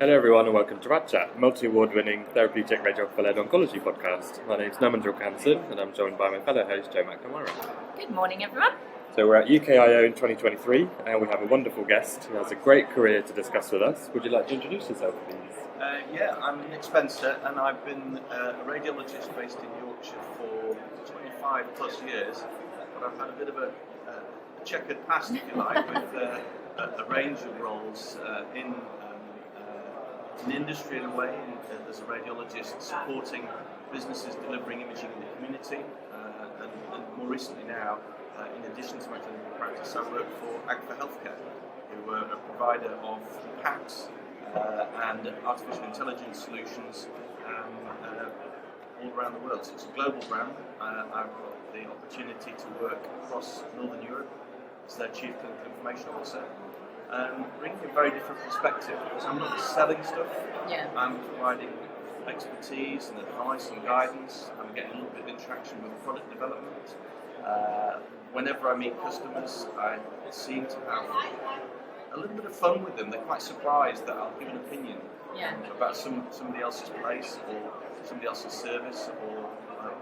Hello everyone and welcome to Rad Chat, multi-award winning therapeutic radiographer-led oncology podcast. My name's Naman Hansen and I'm joined by my fellow host Joe McNamara. Good morning everyone. So we're at UKIO in 2023 and we have a wonderful guest who has a great career to discuss with us. Would you like to introduce yourself please? I'm Nick Spencer and I've been a radiologist based in Yorkshire for 25 plus years, but I've had a bit of a checkered past, if you like, with a range of roles in the industry in a way, as a radiologist supporting businesses delivering imaging in the community, and more recently now, in addition to my clinical practice, I work for Agfa Healthcare, who are a provider of PACS and artificial intelligence solutions all around the world. So it's a global brand. I've got the opportunity to work across Northern Europe as their Chief Clinical Information Officer. Bringing a very different perspective, because I'm not selling stuff, I'm providing expertise and advice and guidance. I'm getting a little bit of interaction with product development. Whenever I meet customers, I seem to have a little bit of fun with them. They're quite surprised that I'll give an opinion about somebody else's place or somebody else's service or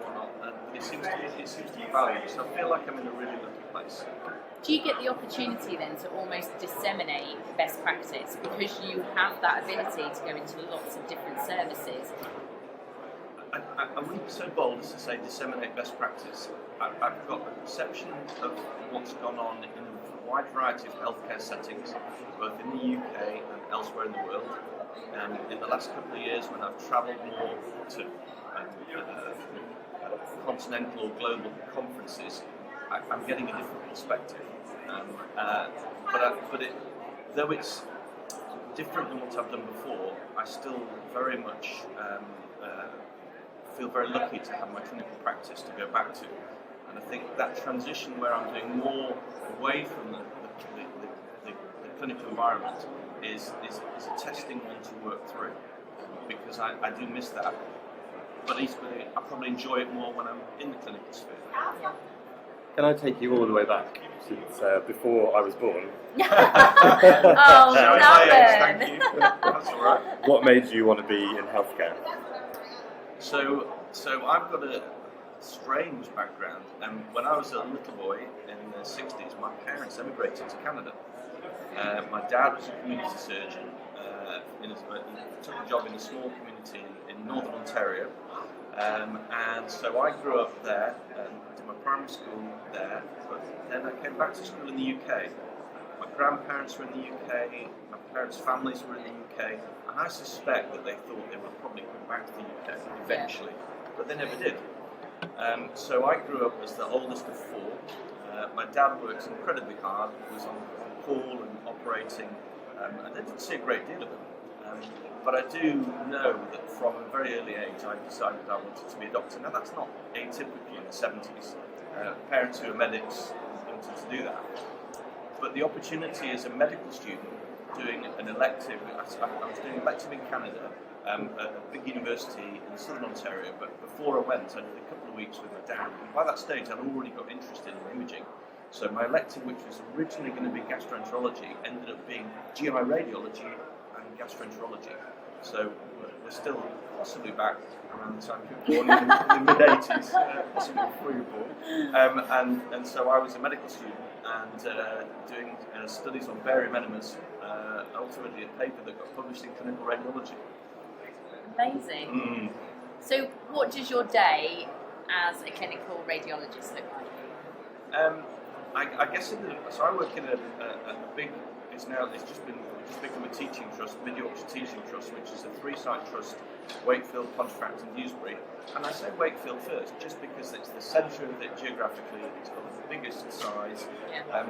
whatnot. And it seems to be valued, so I feel like I'm in a really lucky place. Do you get the opportunity then to almost disseminate best practice because you have that ability to go into lots of different services? I wouldn't be so bold as to say disseminate best practice. I've got a perception of what's gone on in a wide variety of healthcare settings, both in the UK and elsewhere in the world. In the last couple of years, when I've travelled more to continental or global conferences, I'm getting a different perspective. Though it's different than what I've done before, I still very much feel very lucky to have my clinical practice to go back to. And I think that transition where I'm doing more away from the clinical environment is a testing one to work through, because I do miss that. But equally, I probably enjoy it more when I'm in the clinical sphere. Can I take you all the way back since before I was born? Oh, Thank you. That's all right. What made you want to be in healthcare? So I've got a strange background. When I was a little boy in the 60s, my parents emigrated to Canada. My dad was a community surgeon. He took a job in a small community in northern Ontario. And so I grew up there and did my primary school there, but then I came back to school in the UK. My grandparents were in the UK, my parents' families were in the UK, and I suspect that they thought they would probably come back to the UK eventually, but they never did. So I grew up as the oldest of four. My dad worked incredibly hard, was on call and operating, and I didn't see a great deal of him. But I do know that from a very early age I decided I wanted to be a doctor. Now that's not atypical in the 70s. Parents who are medics wanted to do that. But the opportunity as a medical student doing an elective, I was doing an elective in Canada at a big university in southern Ontario, but before I went I did a couple of weeks with my dad. And by that stage I'd already got interested in imaging. So my elective, which was originally going to be gastroenterology, ended up being GI radiology and gastroenterology. So we're still possibly back around the time you were born in the mid-80s, possibly before you were born. And so I was a medical student and doing studies on barium enemas, ultimately a paper that got published in Clinical Radiology. Amazing. So what does your day as a clinical radiologist look like? I guess so I work in a big, it's just become a teaching trust, Mid Yorkshire Teaching Trust, which is a 3-site trust, Wakefield, Pontefract and Dewsbury. And I say Wakefield first, just because it's the centre of it geographically, it's got the biggest size.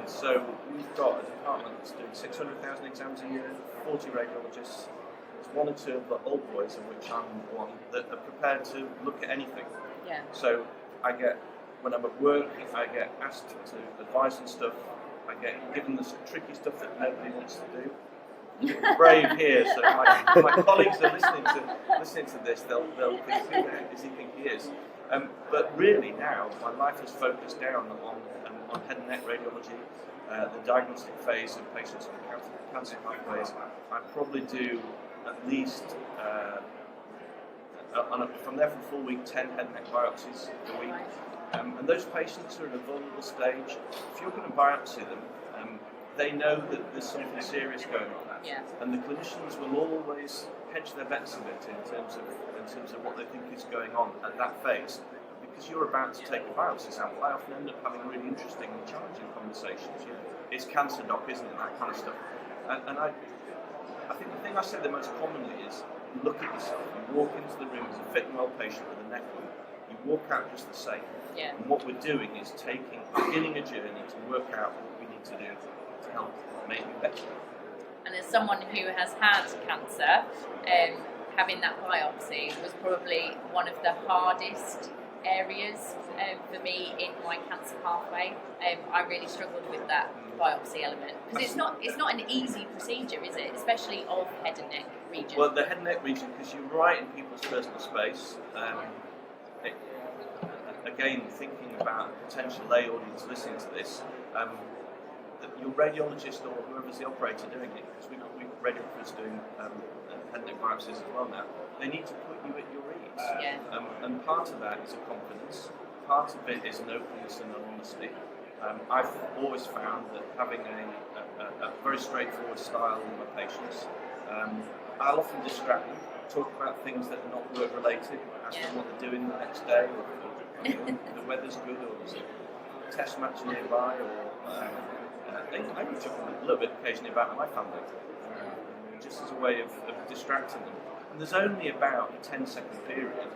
So we've got a department that's doing 600,000 exams a year, 40 radiologists. There's 1 or 2 of the old boys, of which I'm one, that are prepared to look at anything. So when I'm at work, I get asked to advise on stuff. I get given the tricky stuff that nobody wants to do. I'm brave here, so my colleagues are listening to this. They'll think, who the heck does he think he is? But really now, my life is focused down on head and neck radiology, the diagnostic phase of patients with cancer pathways. I probably do at least from there for a full week, 10 head and neck biopsies a week. And those patients are in a vulnerable stage. If you're going to biopsy them, they know that there's something serious going on. Yeah. And the clinicians will always hedge their bets a bit in terms of what they think is going on at that phase. Because you're about to take a biopsy sample, I often end up having really interesting and challenging conversations. You know, it's cancer, doc, isn't it? That kind of stuff. And I think the thing I say the most commonly is, look at yourself. You walk into the room as a fit and well patient with a neck wound. You walk out just the same. Yeah. And what we're doing is beginning a journey to work out what we need to do to help make it better. And as someone who has had cancer, having that biopsy was probably one of the hardest areas for me in my cancer pathway. I really struggled with that biopsy element because it's not an easy procedure, is it? Especially of head and neck region. Well, the head and neck region, because you're right in people's personal space. Again, thinking about potential lay audience listening to this, your radiologist or whoever's the operator doing it, because we've got radiographers doing head and neck biopsies as well now, they need to put you at your ease. Yeah. And part of that is a confidence, part of it is an openness and an honesty. I've always found that having a very straightforward style with my patients, I'll often distract them, talk about things that are not work related, ask them what they're doing the next day, or the weather's good, or there's a test match nearby, or I can talk a little bit occasionally about my family, just as a way of distracting them. And there's only about a 10-second period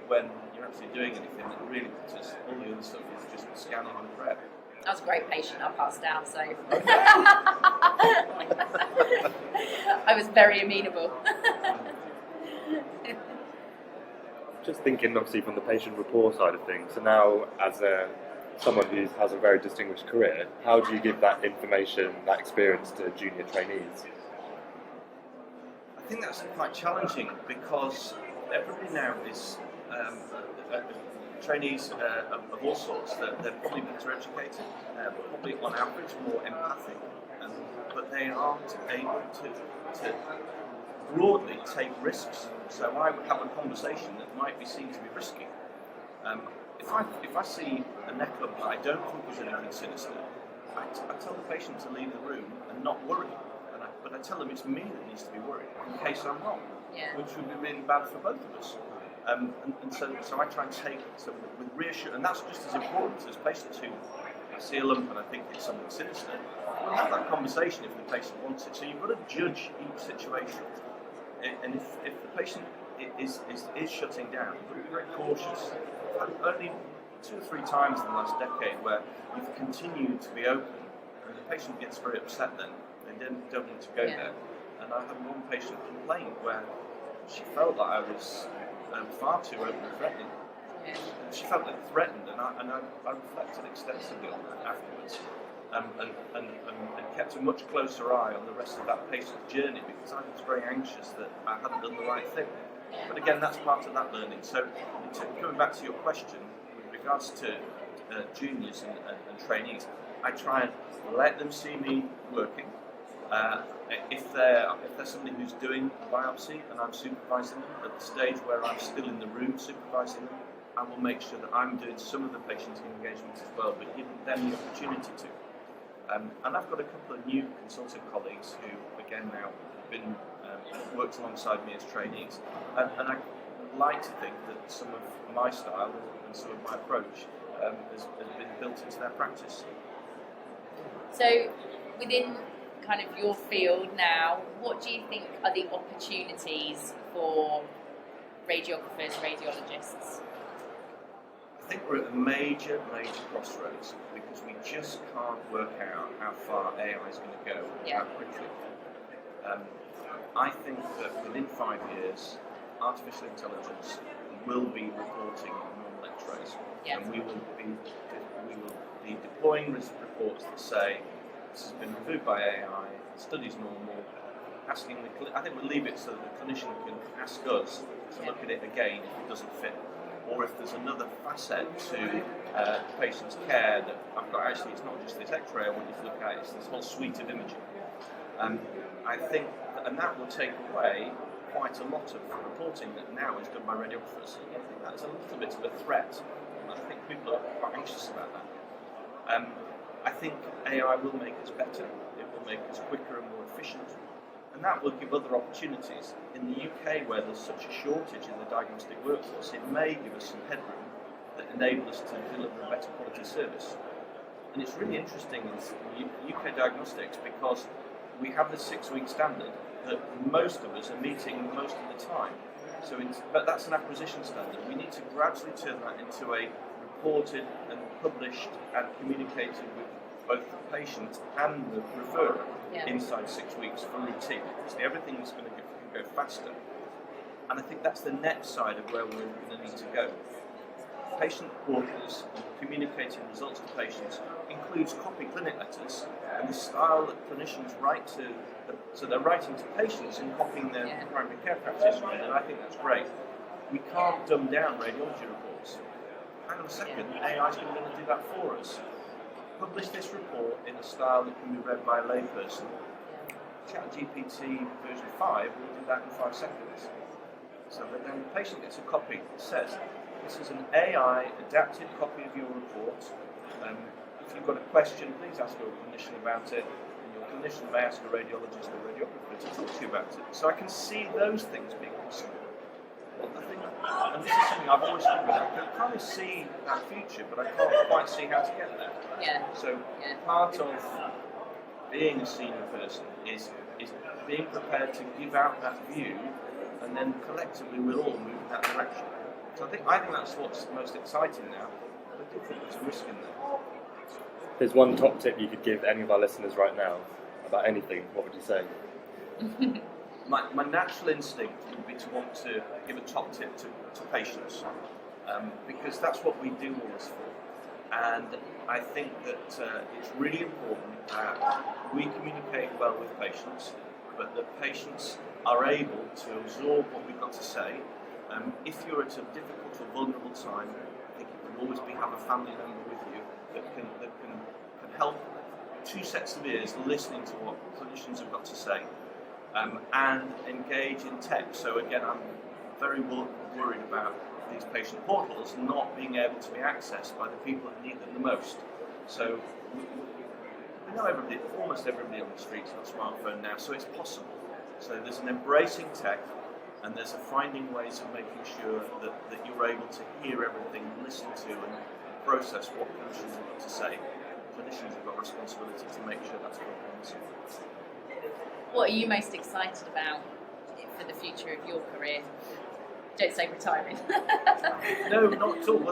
when you're actually doing anything that really matters. All the other stuff is just scanning and prep. I was a great patient, I passed out, so I was very amenable. Just thinking, obviously, from the patient rapport side of things. So now, as someone who has a very distinguished career, how do you give that information, that experience to junior trainees? I think that's quite challenging because everybody now is trainees of all sorts. They're probably better educated, probably on average more empathic, but they aren't able to broadly take risks. So I would have a conversation that might be seen to be risky. If I see a neck lump that I don't think is anything sinister, I tell the patient to leave the room and not worry. But I tell them it's me that needs to be worried in case I'm wrong, which would be really bad for both of us. So I try and take with reassurance, and that's just as important as patients who see a lump and I think it's something sinister. We'll have that conversation if the patient wants it. So you've got to judge each situation, and if the patient is shutting down, you've got to be very cautious. Only 2 or 3 times in the last decade where you've continued to be open, and the patient gets very upset then. They don't want to go there. And I had one patient complain where she felt that I was far too open and threatening. She felt threatened, and I reflected extensively on that afterwards, and kept a much closer eye on the rest of that patient's journey because I was very anxious that I hadn't done the right thing. But again, that's part of that learning. So, coming back to your question, with regards to juniors and trainees, I try and let them see me working. If they're somebody who's doing a biopsy and I'm supervising them, at the stage where I'm still in the room supervising them, I will make sure that I'm doing some of the patient engagement as well, but giving them the opportunity to. And I've got a couple of new consultant colleagues who, again, now have been worked alongside me as trainees, and I like to think that some of my style and some of my approach has been built into their practice. So, within kind of your field now, what do you think are the opportunities for radiographers, radiologists? I think we're at a major crossroads because we just can't work out how far AI is going to go how quickly. I think that within 5 years, artificial intelligence will be reporting normal X-rays, and we will be deploying reports that say this has been reviewed by AI, the study's normal. Asking I think we'll leave it so that the clinician can ask us to look at it again if it doesn't fit, or if there's another facet to the patient's care that I've got. Actually, it's not just this X-ray I want you to look at; it's this whole suite of imaging. I think, and that will take away quite a lot of reporting that now is done by radiographers. I think that's a little bit of a threat. I think people are quite anxious about that. I think AI will make us better. It will make us quicker and more efficient. And that will give other opportunities. In the UK, where there's such a shortage in the diagnostic workforce, it may give us some headroom that enable us to deliver a better quality service. And it's really interesting in UK diagnostics because we have this 6-week standard that most of us are meeting most of the time. But that's an acquisition standard. We need to gradually turn that into a reported and published and communicated with both the patient and the referrer inside 6 weeks for routine. So everything's going to go faster. And I think that's the next side of where we're going to need to go. Patient portals and communicating results to patients includes copy clinic letters and the style that clinicians write to, so they're writing to patients and copying their primary care practitioner, and I think that's great. We can't dumb down radiology reports. Hang on a second, AI is going to do that for us. Publish this report in a style that can be read by a layperson. ChatGPT version 5 will do that in 5 seconds. So that then the patient gets a copy that says, this is an AI adapted copy of your report. If you've got a question, please ask your clinician about it. And your clinician may ask a radiologist or radiographer to talk to you about it. So I can see those things being possible. And this is something I've always thought about. I can kind of see that future, but I can't quite see how to get there. So part of being a senior person is being prepared to give out that view, and then collectively we'll all move in that direction. So I think that's what's most exciting now. I do think there's a risk in there. If there's one top tip you could give any of our listeners right now about anything, what would you say? My natural instinct would be to want to give a top tip to patients, because that's what we do all this for. And I think that it's really important that we communicate well with patients, but that patients are able to absorb what we've got to say. If you're at a difficult or vulnerable time, I think it will always have a family member with you that can help 2 sets of ears listening to what clinicians have got to say, and engage in tech. So again, I'm very worried about these patient portals not being able to be accessed by the people that need them the most. So we know almost everybody on the street's got a smartphone now, so it's possible. So there's an embracing tech, and there's a finding ways of making sure that you're able to hear everything, listen to and process what clinicians have got to say. Clinicians have got a responsibility to make sure that's what What are you most excited about for the future of your career? Don't say retiring. No, not at all.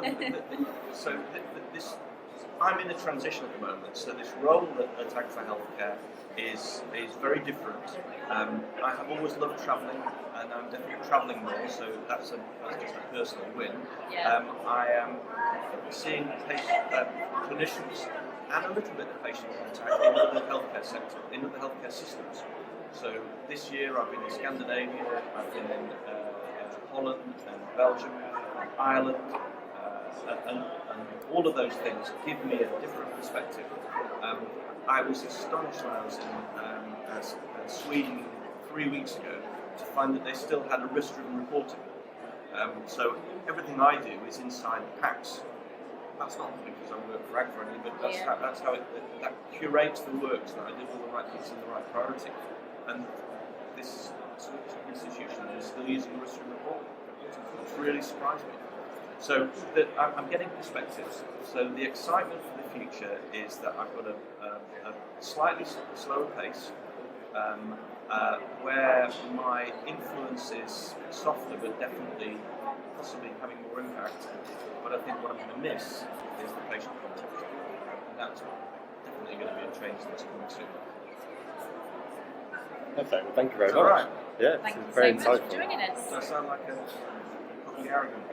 I'm in a transition at the moment, so this role at Agfa Healthcare is very different. I have always loved travelling, and I'm definitely travelling more, so that's just a personal win. I am seeing clinicians and a little bit of patient contact in other healthcare sector, in other healthcare systems. So this year I've been in Scandinavia, I've been in Holland and Belgium, Ireland, and all of those things give me a different perspective. I was astonished when I was in Sweden 3 weeks ago to find that they still had a risk-driven reporting. So everything I do is inside the packs. That's not because I work for Agfa, but that's how that curates the work so that I do all the right things in the right priority. And this institution is still using risk-driven reporting. It's really surprised me. So I'm getting perspectives. So the excitement for the future is that I've got a slightly slower pace, where my influence is softer, but definitely possibly having more impact. But I think what I'm going to miss is the patient contact, and that's definitely going to be a change that's coming soon. Perfect. Well, thank you very much. All right. Yeah, Thank you very so much insightful. for joining us. Does I sound like a arrogant?